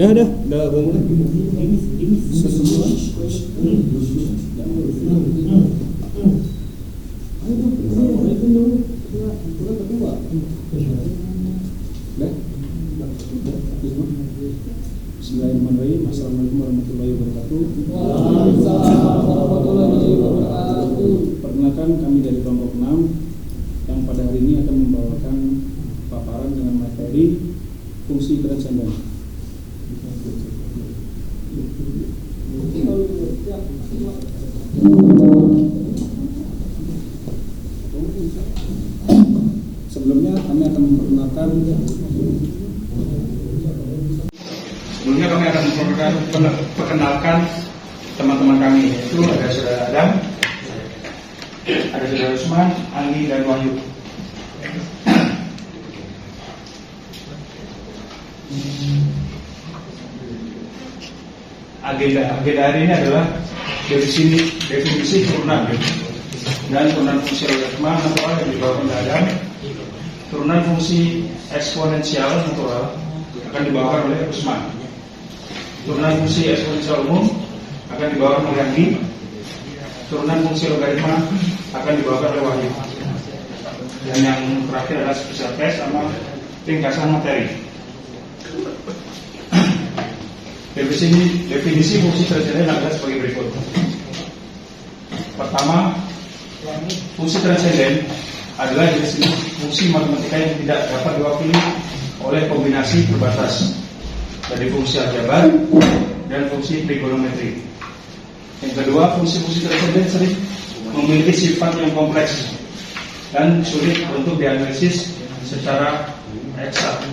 Udah bangun. Bismillahirrahmanirrahim. Assalamualaikum warahmatullahi wabarakatuh. Waalaikumsalam warahmatullahi wabarakatuh. Perkenalkan, kami dari kelompok 6 yang pada hari ini akan membawakan paparan dengan materi fungsi transenden. Sebelumnya kami akan memperkenalkan teman-teman kami, yaitu ada saudara Adam, ada saudara Usman, Ali, dan Wahyu. Agenda hari ini adalah definisi turunan dan turunan fungsi logaritma natural yang dibawakan oleh Adam. Turunan fungsi eksponensial natural akan dibawakan oleh Usman. Turunan fungsi eksponensial umum akan dibawakan oleh Andi. Turunan fungsi logaritma akan dibawakan oleh Wahyu. Dan yang terakhir adalah special case sama ringkasan materi. Definisi fungsi transenden adalah sebagai berikut. Pertama, fungsi transenden adalah jenis fungsi matematika yang tidak dapat diwakili oleh kombinasi terbatas dari fungsi aljabar dan fungsi trigonometri. Yang kedua, fungsi-fungsi transenden sering memiliki sifat yang kompleks dan sulit untuk dianalisis secara eksak.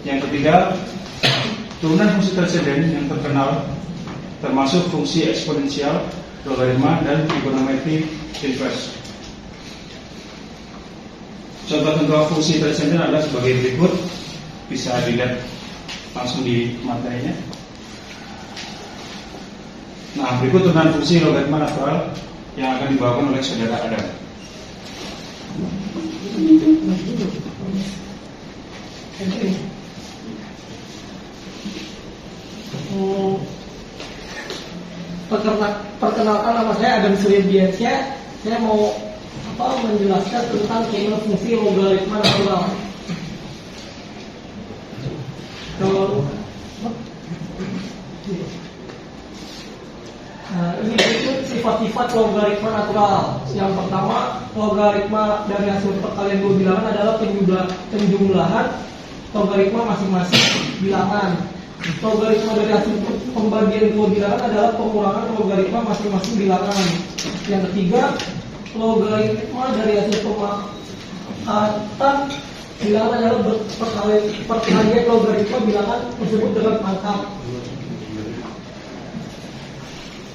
Yang ketiga, turunan fungsi transenden yang terkenal termasuk fungsi eksponensial, logaritma, dan trigonometri inverse. Contoh-contoh fungsi transenden adalah sebagai berikut, bisa dilihat langsung di materinya. Nah, berikut turunan fungsi logaritma natural yang akan dibawakan oleh saudara Adam. Perkenalkan, nama saya Adam Suryabiansyah. Saya mau menjelaskan tentang keimanan fungsi logaritma natural. Ini berikut sifat-sifat logaritma natural. Yang pertama, logaritma dari hasil perkalian dua bilangan adalah penjumlahan logaritma masing-masing bilangan. Logaritma dari hasil pembagian dua bilangan adalah pengurangan logaritma masing-masing bilangan. Yang ketiga, logaritma dari hasil pemakatan bilangan adalah perkalian logaritma bilangan tersebut dengan pangkat.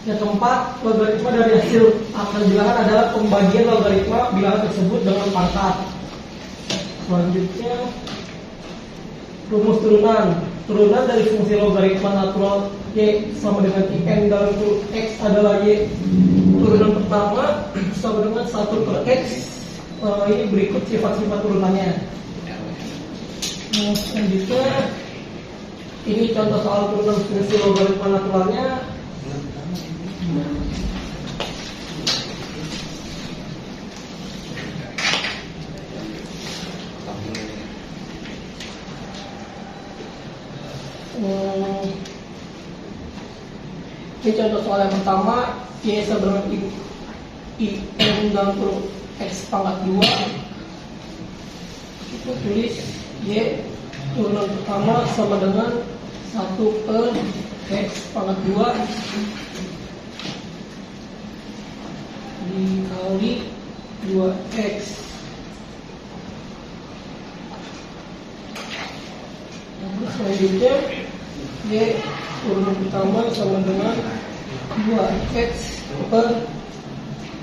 Yang keempat, logaritma dari hasil akar bilangan adalah pembagian logaritma bilangan tersebut dengan pangkat. Selanjutnya, rumus turunan. Turunan dari fungsi logaritma natural Y sama dengan IN dalam kurung X adalah Y. Turunan pertama sama dengan 1 per X. Ini berikut sifat-sifat turunannya. Selanjutnya, ini contoh soal turunan fungsi logaritma naturalnya. Ini contoh soal yang pertama, Y sama dengan IN dalam kurung X pangkat 2. Kita tulis Y turunan pertama sama dengan 1 per X pangkat 2 dikali 2X. Selanjutnya, Y turunan pertama sama dengan 2X per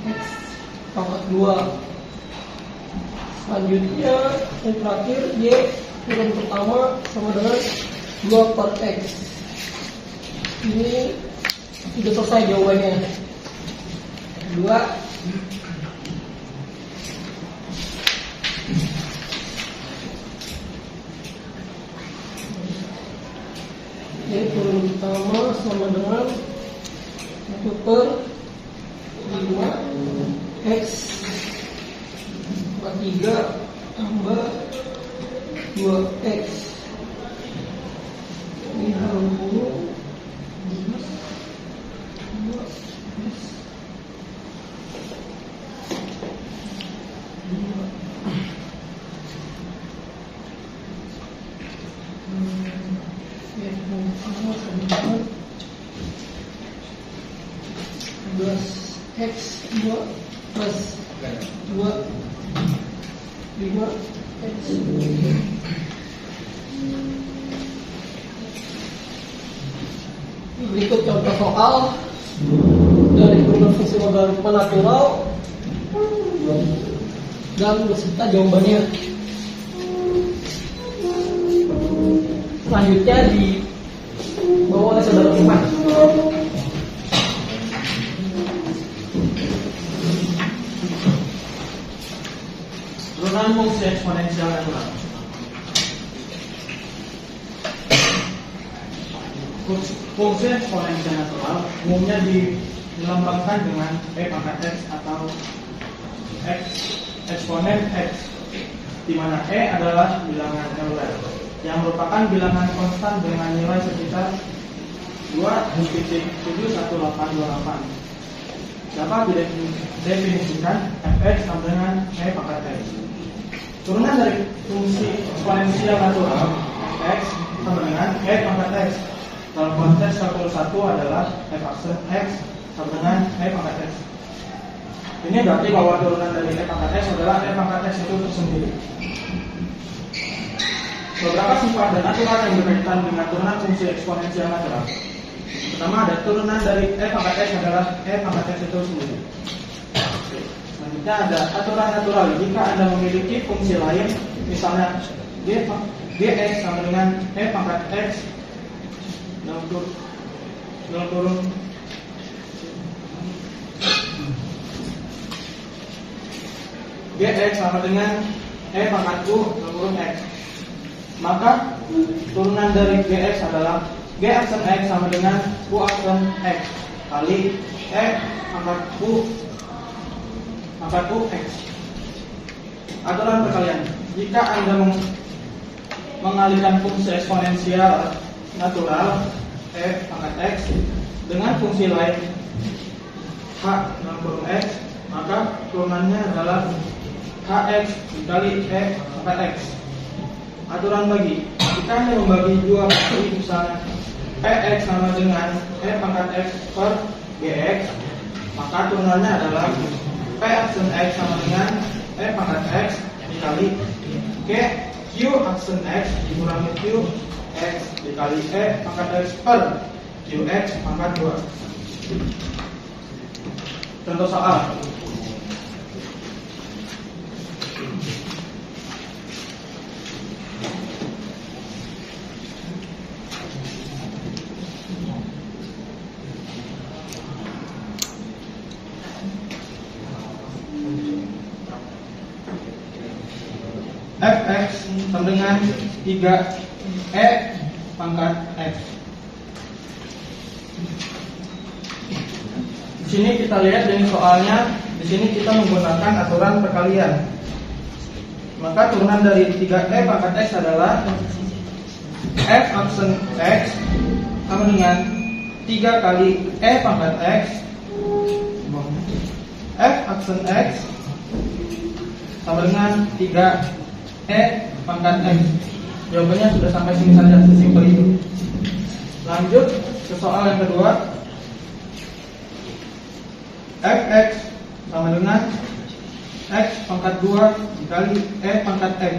X pangkat 2. Selanjutnya, yang terakhir, Y turunan pertama sama dengan 2 per X. Ini sudah selesai jawabannya. 2 sama dengan 1/5 X kuadrat 3 tambah 2X ini 20 X 2 plus 2 5 X. Berikut contoh soal dari turunan fungsi logaritma natural dan beserta jawabannya. Selanjutnya di bawah oleh saudara Iman. Turunan fungsi eksponensial natural. Fungsi eksponensial natural umumnya dilambangkan dengan e pangkat x atau x eksponen x, di mana e adalah bilangan reguler yang merupakan bilangan konstan dengan nilai sekitar 2.7188. Dapat didefinisikan fx sama dengan e pangkat x. Turunan dari fungsi eksponensial natural fx sama dengan e pangkat x. Dalam konteks kalkulus 1 adalah f aksen x sama dengan e pangkat x. Ini berarti bahwa turunan dari e pangkat x adalah e pangkat x itu tersendiri. Beberapa sifat dan aturan yang berkaitan dengan turunan fungsi eksponensial natural. Pertama, ada turunan dari e pangkat x adalah e pangkat x itu sendiri. Selanjutnya ada aturan natural. Jika Anda memiliki fungsi lain, misalnya gx sama dengan e pangkat x dalam kurung gx sama dengan e pangkat u dalam kurung x, maka turunan dari gx adalah g aksen x sama dengan u aksen x kali e pangkat u x. Aturan perkalian. Jika Anda mengalihkan fungsi eksponensial natural e pangkat x dengan fungsi lain h dalam kurung x, maka turunannya adalah hx dikali e pangkat x. Aturan bagi. Jika Anda membagi dua fungsi, misalnya px sama dengan e pangkat x per gx, maka turunannya adalah p aksen x sama dengan e pangkat x dikali q aksen x dikurangi q x dikali e pangkat x per qx pangkat 2. Contoh soal. Fx sama dengan 3e pangkat x. Di sini kita lihat dari soalnya, di sini kita menggunakan aturan perkalian. Maka turunan dari 3e pangkat x adalah f aksen x sama dengan 3 kali e pangkat x f aksen x sama dengan 3e pangkat x. Jawabannya sudah sampai sini saja, sesimpel itu. Lanjut ke soal yang kedua. Fx sama dengan x pangkat 2 dikali e pangkat x.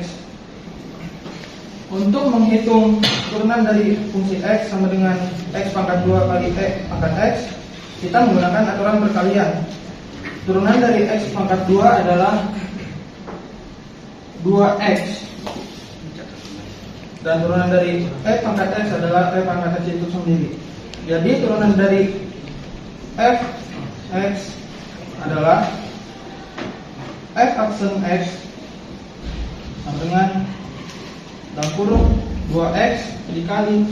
Untuk menghitung turunan dari fungsi x sama dengan x pangkat 2 kali e pangkat x, kita menggunakan aturan perkalian. Turunan dari x pangkat 2 adalah 2x, dan turunan dari e pangkat x adalah e pangkat x itu sendiri. Jadi turunan dari fx adalah f aksen x sama dengan dalam kurung 2x dikali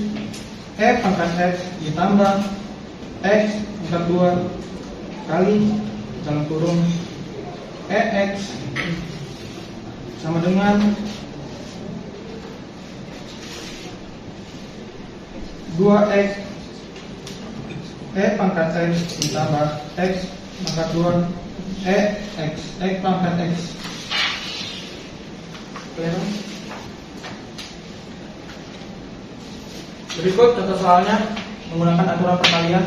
pangkat X ditambah X pangkat 2 kali dalam kurung EX sama dengan 2X pangkat X ditambah X pangkat 2 EX pangkat X. Clear? Berikut tata soalnya menggunakan aturan perkalian.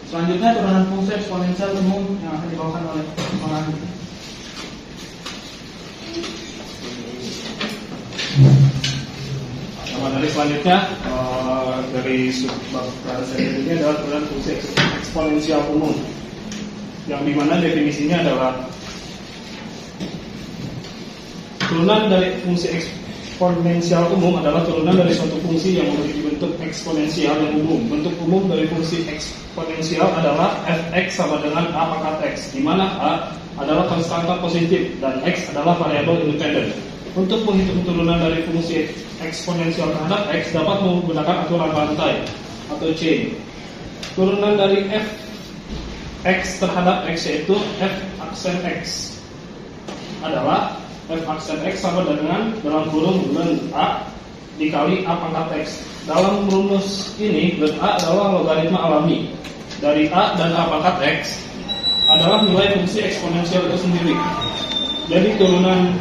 Selanjutnya turunan fungsi eksponensial umum yang akan dibawakan oleh pengambil. Dari selanjutnya dari subbab ini adalah turunan fungsi eksponensial umum, yang dimana definisinya adalah turunan dari fungsi eksponensial umum adalah turunan dari suatu fungsi yang memiliki bentuk eksponensial yang umum. Bentuk umum dari fungsi eksponensial adalah fx sama dengan a pangkat x, di mana a adalah konstanta positif dan x adalah variabel independen. Untuk menghitung turunan dari fungsi eksponensial terhadap x dapat menggunakan aturan rantai atau chain. Turunan dari fx terhadap x yaitu f aksen x adalah f aksen x sama dengan dalam kurung ln a dikali a pangkat x. Dalam rumus ini ln a adalah logaritma alami dari a dan a pangkat x adalah nilai fungsi eksponensial itu sendiri. Jadi turunan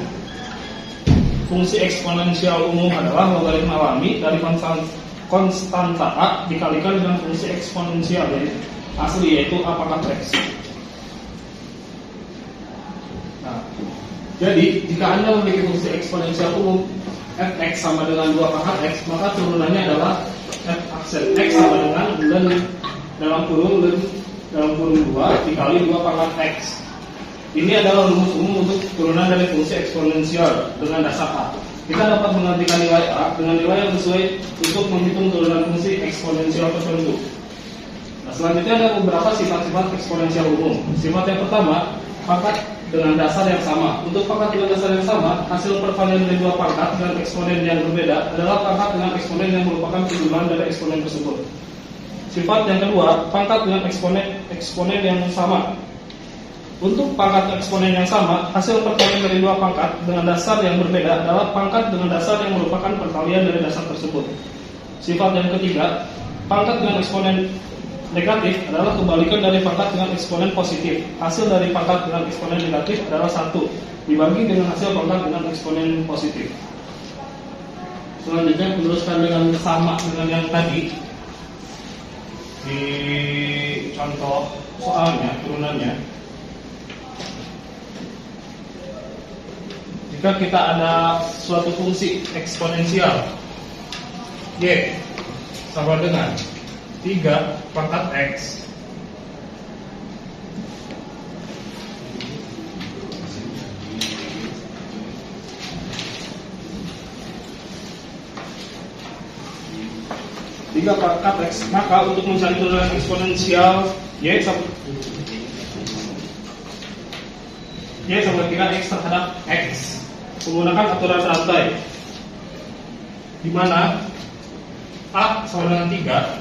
fungsi eksponensial umum adalah logaritma alami dari konstanta a dikalikan dengan fungsi eksponensial asli yaitu a pangkat x. Nah, jadi jika Anda memiliki fungsi eksponensial umum fx sama dengan 2 pangkat x, maka turunannya adalah f aksen x sama dengan ln dalam kurung 2 dikali 2 pangkat x. Ini adalah rumus umum untuk turunan dari fungsi eksponensial dengan dasar a. Kita dapat mengartikan nilai a dengan nilai yang sesuai untuk menghitung turunan fungsi eksponensial tertentu. Nah, selanjutnya ada beberapa sifat-sifat eksponensial umum. Sifat yang pertama, pangkat dengan dasar yang sama. Untuk pangkat dengan dasar yang sama, hasil perkalian dari 2 pangkat dengan eksponen yang berbeda adalah pangkat dengan eksponen yang merupakan penjumlahan dari eksponen tersebut. Sifat yang kedua, pangkat dengan eksponen yang sama. Untuk pangkat eksponen yang sama, hasil perkalian dari 2 pangkat dengan dasar yang berbeda adalah pangkat dengan dasar yang merupakan perkalian dari dasar tersebut. Sifat yang ketiga, pangkat dengan eksponen negatif adalah kebalikan dari pangkat dengan eksponen positif. Hasil dari pangkat dengan eksponen negatif adalah 1 dibagi dengan hasil pangkat dengan eksponen positif. Selanjutnya meneruskan dengan sama dengan yang tadi di contoh soalnya turunannya. Jika kita ada suatu fungsi eksponensial y sama dengan 3 pangkat x maka untuk mencari turunan eksponensial y sama 3x terhadap x menggunakan aturan rantai, di mana a sama dengan 3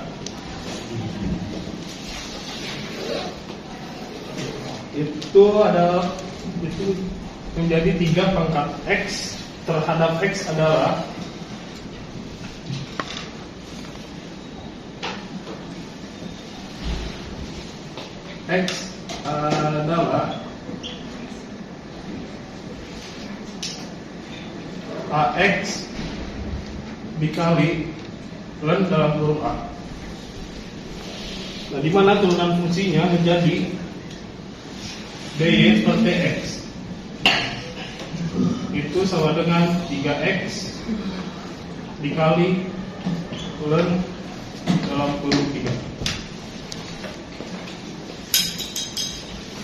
itu menjadi 3 pangkat x terhadap x adalah ax dikali ln dalam kurung a. Nah, di mana turunan fungsinya menjadi dy per dx itu sama dengan 3x dikali ln dalam kurung 3.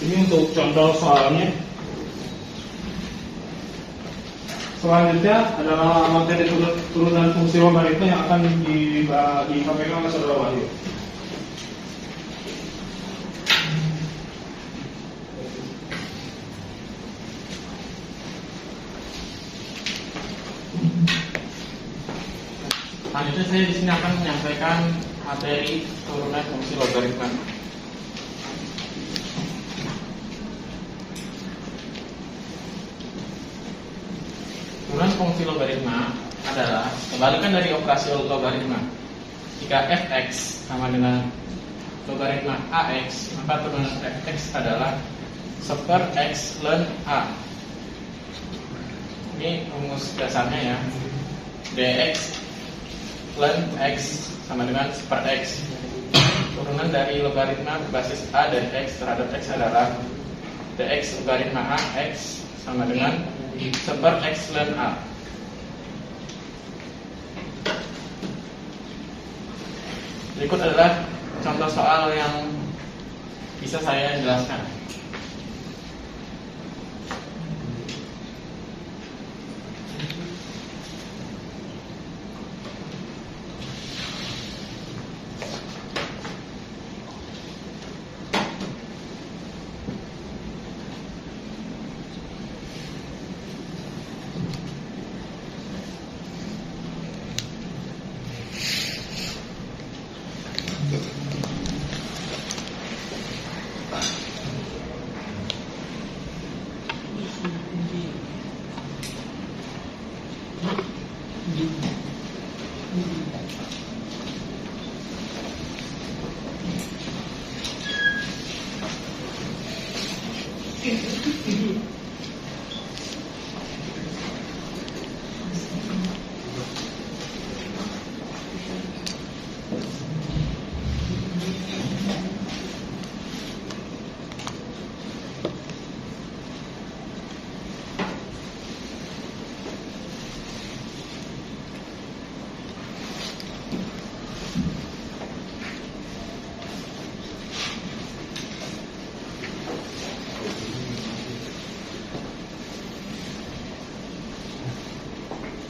Ini untuk contoh soalnya. Selanjutnya adalah materi turunan fungsi logaritma yang akan disampaikan oleh Saudara Wahyu. Selanjutnya saya di sini akan menyampaikan materi turunan fungsi logaritma. Turunan fungsi logaritma adalah kebalikan dari operasi logaritma. Jika fx sama dengan logaritma ax, maka turunan fx adalah seper x ln a. Ini rumus dasarnya ya. Dx ln x sama dengan seper x. Turunan dari logaritma berbasis a dari x terhadap x adalah dx logaritma a x sama dengan seper x ln a. Berikut adalah contoh soal yang bisa saya jelaskan.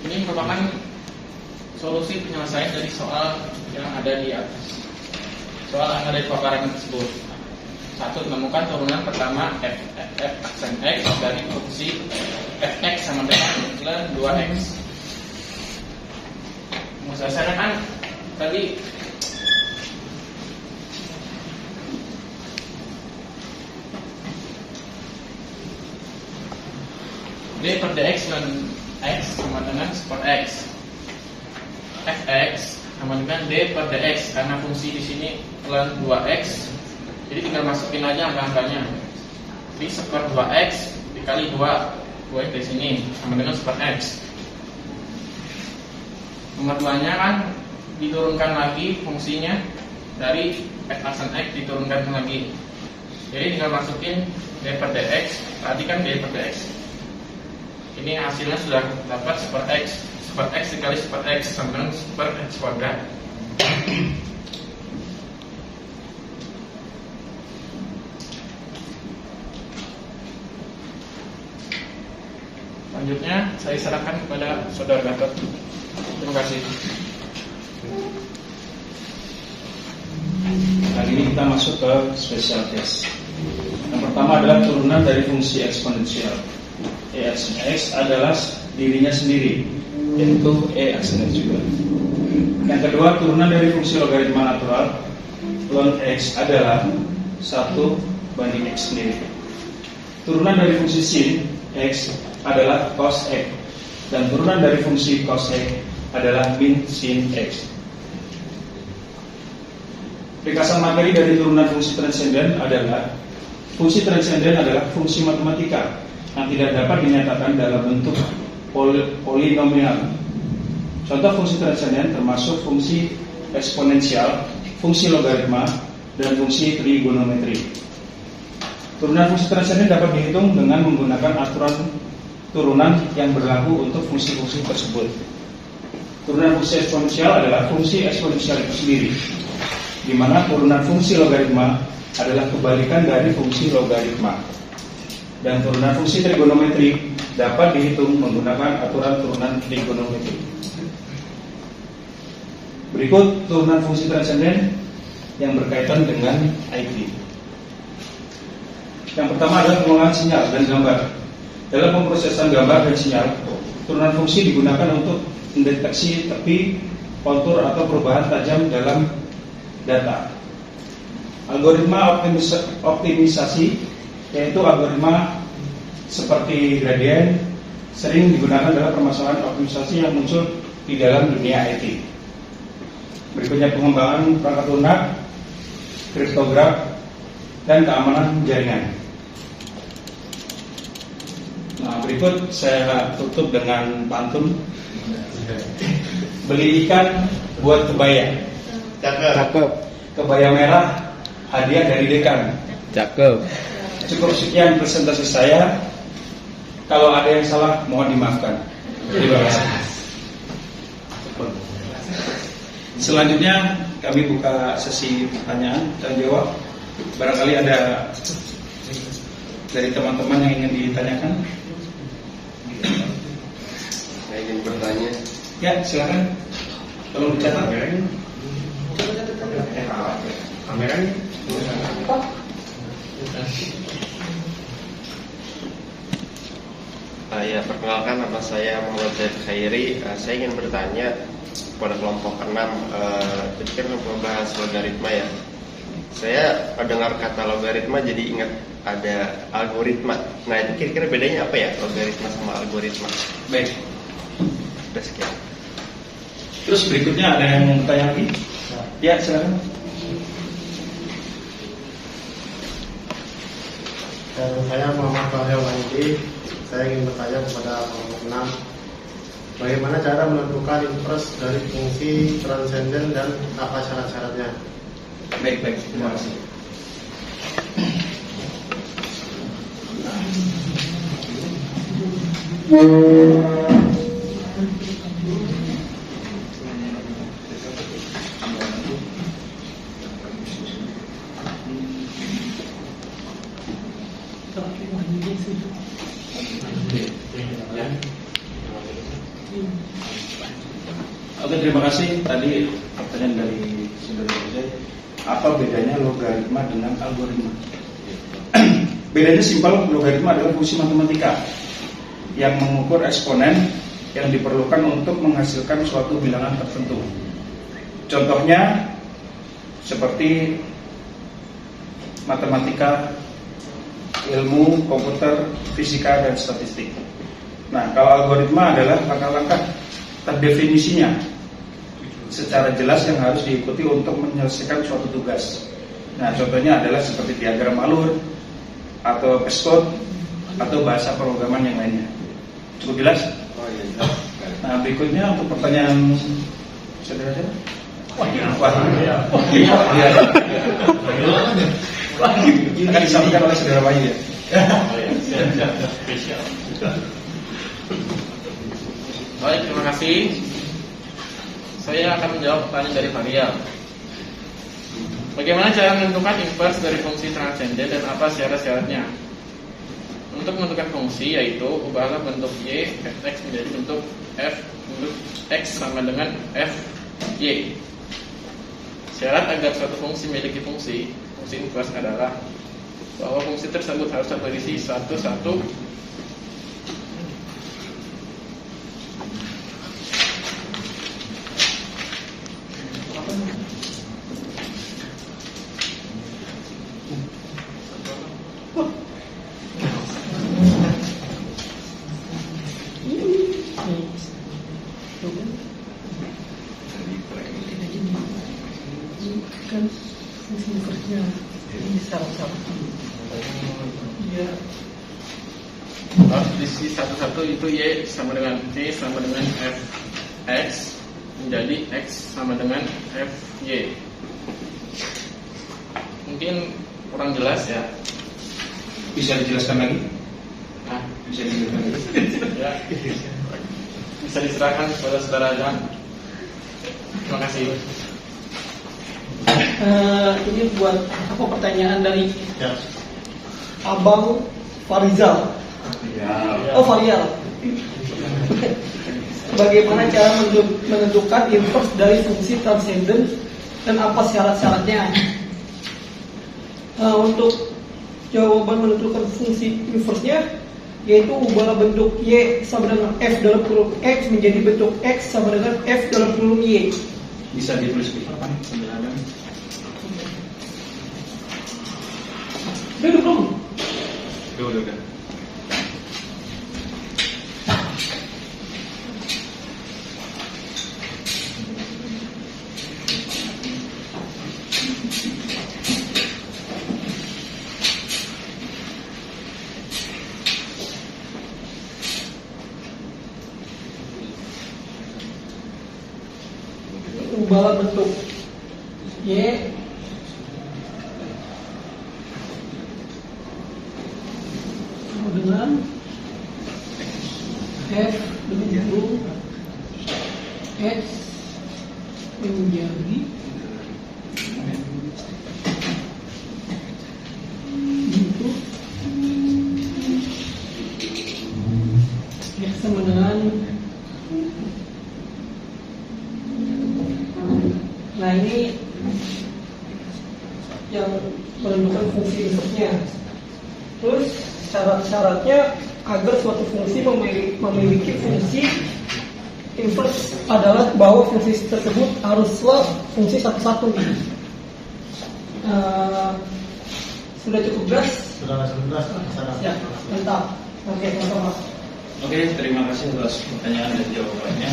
Ini merupakan solusi penyelesaian dari soal yang ada di atas. Soal yang ada di paparan tersebut. Satu, menemukan turunan pertama f aksen x dari fungsi fx sama dengan ln 2x. Saya kan tadi d per dx ln x sama dengan seper x. Fx sama dengan d per dx karena fungsi di sini ln 2x. Jadi tinggal masukin aja angka-angkanya. Jadi seper 2x dikali 2 2x di sini sama dengan seper x. Nomor 2-nya kan diturunkan lagi fungsinya dari f aksen x diturunkan lagi. Jadi tinggal masukin d per dx. Tadi kan d per dx. Ini hasilnya sudah dapat seper x dikali seper x sama dengan seper x kuadrat. Selanjutnya saya serahkan kepada Saudara Gatot. Terima kasih. Kali ini kita masuk ke special case. Yang pertama adalah turunan dari fungsi eksponensial. E aksen x adalah dirinya sendiri, yaitu e aksen x juga. Yang kedua, turunan dari fungsi logaritma natural ln x adalah 1 banding x sendiri. Turunan dari fungsi sin x adalah cos x, dan turunan dari fungsi cos x adalah min sin x. Ringkasan materi dari turunan fungsi transenden adalah fungsi matematika yang tidak dapat dinyatakan dalam bentuk polinomial. Contoh fungsi transenden termasuk fungsi eksponensial, fungsi logaritma, dan fungsi trigonometri. Turunan fungsi transenden dapat dihitung dengan menggunakan aturan turunan yang berlaku untuk fungsi-fungsi tersebut. Turunan fungsi eksponensial adalah fungsi eksponensial itu sendiri, di mana turunan fungsi logaritma adalah kebalikan dari fungsi logaritma. Dan turunan fungsi trigonometri dapat dihitung menggunakan aturan turunan trigonometri. Berikut turunan fungsi transenden yang berkaitan dengan IT. Yang pertama adalah pengolahan sinyal dan gambar. Dalam pemrosesan gambar dan sinyal, turunan fungsi digunakan untuk mendeteksi tepi kontur atau perubahan tajam dalam data. Algoritma optimisasi, yaitu algoritma seperti gradient, sering digunakan dalam permasalahan optimisasi yang muncul di dalam dunia IT. Berikutnya pengembangan perangkat lunak, kriptograf, dan keamanan jaringan. Nah, berikut saya tutup dengan pantun. Beli ikan buat kebaya. Cakep. Kebaya merah hadiah dari dekan. Cakep. Cukup sekian presentasi saya. Kalau ada yang salah mohon dimaafkan. Terima kasih. Selanjutnya kami buka sesi pertanyaan dan jawab. Barangkali ada dari teman-teman yang ingin ditanyakan. Saya ingin bertanya. Ya, silakan. Tolong dicatat. Kameranya. Ya, perkenalkan, nama saya Muhammad Zaid Khairi. Saya ingin bertanya pada kelompok 6. Jadi kan membahas logaritma ya. Saya dengar kata logaritma jadi ingat ada algoritma. Nah, itu kira-kira bedanya apa ya, logaritma sama algoritma? Baik. Udah sekian. Terus berikutnya ada yang mau bertanya lagi? Ya, silakan. Saya Muhammad Fahri Wahidi. Saya ingin bertanya kepada kelompok 6, bagaimana cara menentukan inverse dari fungsi transenden dan apa syarat-syaratnya? Baik, terima kasih. Oke, terima kasih. Tadi pertanyaan dari saudara saya, apa bedanya logaritma dengan algoritma? Bedanya simpel, logaritma adalah fungsi matematika yang mengukur eksponen yang diperlukan untuk menghasilkan suatu bilangan tertentu. Contohnya seperti matematika, ilmu komputer, fisika, dan statistik. Nah, kalau algoritma adalah langkah-langkah terdefinisinya secara jelas yang harus diikuti untuk menyelesaikan suatu tugas. Nah, contohnya adalah seperti diagram alur atau PESCOD atau bahasa pemrograman yang lainnya. Cukup jelas? Oh iya. Nah, berikutnya untuk pertanyaan saudara saya. Akan disampaikan oleh saudara Wahyu ya. Baik, terima kasih. Saya akan menjawab pertanyaan dari Varial. Bagaimana cara menentukan inverse dari fungsi transenden dan apa syarat-syaratnya? Untuk menentukan fungsi, yaitu ubahlah bentuk y fx menjadi bentuk f bentuk x sama dengan f y. Syarat agar suatu fungsi memiliki fungsi inverse adalah bahwa fungsi tersebut harus berisi 1, 1. Harus diisi 1, 1 itu y sama dengan t sama dengan fx menjadi x sama dengan fy. Mungkin kurang jelas ya. Bisa dijelaskan lagi? Nah, Bisa dijelaskan lagi? ya, bisa diserahkan kepada saudara Jan. Terima kasih. Ini buat apa pertanyaan dari Ya. Abang Farizal. Oh, Varial. Bagaimana cara menentukan inverse dari fungsi transenden dan apa syarat-syaratnya? Untuk jawaban menentukan fungsi inverse-nya, yaitu ubahlah bentuk y sama dengan f dalam kurung x menjadi bentuk x sama dengan f dalam kurung y. Bisa ditulis di papan sambil ada. Duduk belum? Udah. Ubah bentuk Y sama dengan F menjadi X menjadi bentuk X sama dengan. Nah, ini yang menentukan fungsi inverse-nya. Terus syarat-syaratnya agar suatu fungsi memiliki fungsi inverse adalah bahwa fungsi tersebut haruslah fungsi satu-satu. Sudah cukup jelas? Sudah jelas syarat. Ya, mantap. Oke, sama-sama. Oke, terima kasih atas pertanyaan dan jawabannya.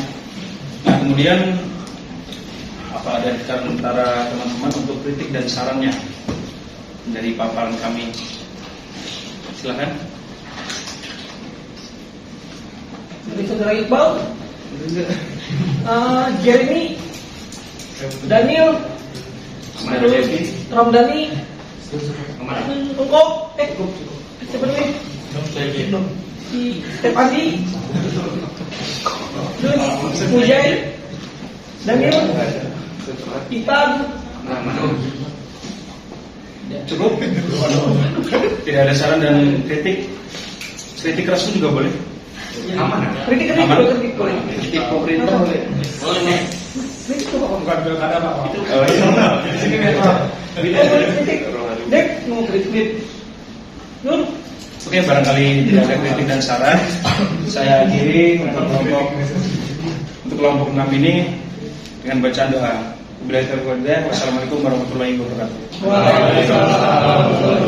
Nah, kemudian apa ada di antara teman-teman untuk kritik dan sarannya dari paparan kami? Silakan. Dari saudara Iqbal, Jeremy, Daniel, Ramdhani, Engkau, siapa nih? Si Stefandi, terus Mujahid, Daniel, Itan. Cukup? Tidak ada saran dan kritik. Kritik keras pun juga boleh. Aman. Kritik Aman. juga kritik boleh. Kritik pemerintah boleh. Kritik itu apa? Bukan pilkada Pak. Oh iya. Kritik. Dek mau kritik. Nur. Oke, barangkali tidak ada kritik dan saran, saya akhiri untuk kelompok 6 ini dengan bacaan doa. Wassalamualaikum warahmatullahi wabarakatuh. Waalaikumsalam.